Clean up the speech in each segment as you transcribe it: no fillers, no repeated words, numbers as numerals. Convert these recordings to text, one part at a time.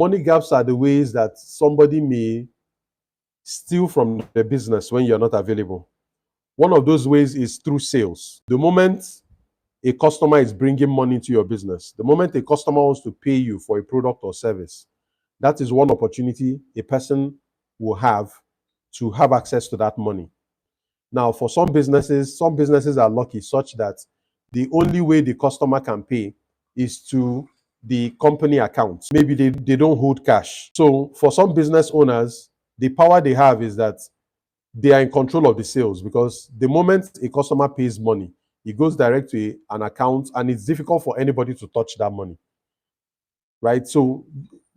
Money gaps are the ways that somebody may steal from the business when you're not available. One of those ways is through sales. The moment a customer is bringing money into your business, the moment a customer wants to pay you for a product or service, that is one opportunity a person will have to have access to that money. Now, for some businesses are lucky such that the only way the customer can pay is to the company account. Maybe they don't hold cash. So for some business owners, the power they have is that they are in control of the sales, because the moment a customer pays money, it goes direct to an account and it's difficult for anybody to touch that money, right? So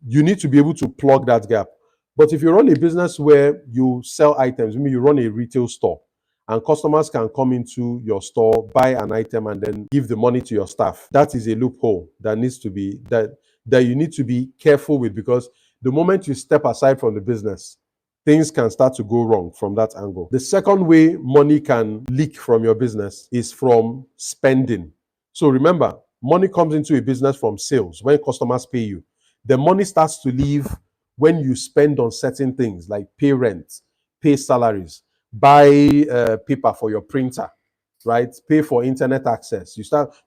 you need to be able to plug that gap. But if you run a business where you sell items, maybe you run a retail store, and customers can come into your store, buy an item, and then give the money to your staff, that is a loophole that needs to be that you need to be careful with, because the moment you step aside from the business, things can start to go wrong from that angle. The second way money can leak from your business is from spending. So remember, money comes into a business from sales when customers pay you. The money starts to leave when you spend on certain things like pay rent, pay salaries, buy paper for your printer, right? Pay for internet access.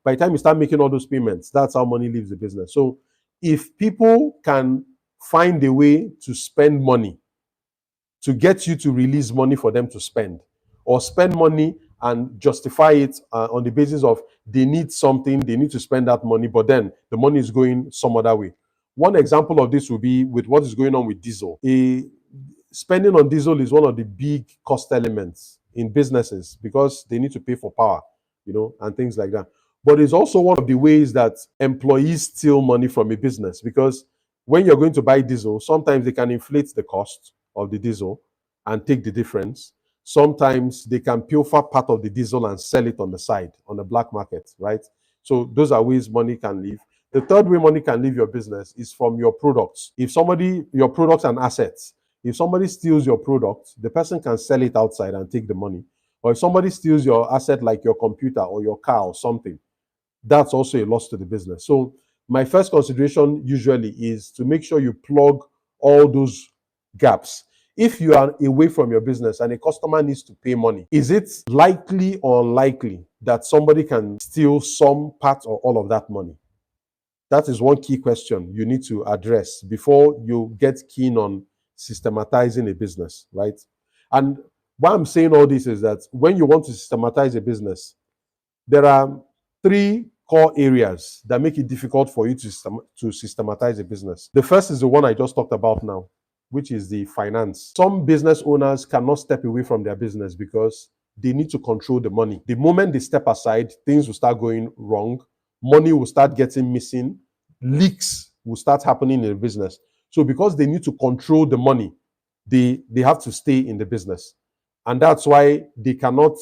By the time you start making all those payments, that's how money leaves the business. So if people can find a way to spend money to get you to release money for them to spend, or spend money and justify it on the basis of they need something, they need to spend that money, but then the money is going some other way. One example of this will be with what is going on with diesel. Spending on diesel is one of the big cost elements in businesses because they need to pay for power, and things like that. But it's also one of the ways that employees steal money from a business, because when you're going to buy diesel, sometimes they can inflate the cost of the diesel and take the difference. Sometimes they can pilfer part of the diesel and sell it on the side, on the black market, right? So those are ways money can leave. The third way money can leave your business is from your products. Your products and assets, if somebody steals your product, the person can sell it outside and take the money. Or if somebody steals your asset like your computer or your car or something, that's also a loss to the business. So my first consideration usually is to make sure you plug all those gaps. If you are away from your business and a customer needs to pay money, is it likely or unlikely that somebody can steal some part or all of that money? That is one key question you need to address before you get keen on systematizing a business, right? And why I'm saying all this is that when you want to systematize a business, there are three core areas that make it difficult for you to systematize a business. The first is the one I just talked about now, which is the finance. Some business owners cannot step away from their business because they need to control the money. The moment they step aside, things will start going wrong. Money will start getting missing. Leaks will start happening in the business. So because they need to control the money, they have to stay in the business. And that's why they cannot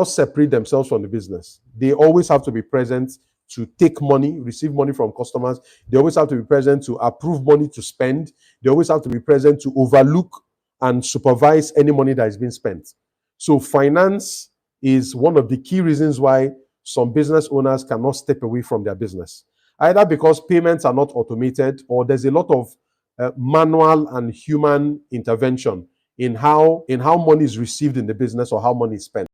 separate themselves from the business. They always have to be present to take money, receive money from customers. They always have to be present to approve money to spend. They always have to be present to overlook and supervise any money that is being spent. So finance is one of the key reasons why some business owners cannot step away from their business. Either because payments are not automated, or there's a lot of manual and human intervention in how money is received in the business or how money is spent.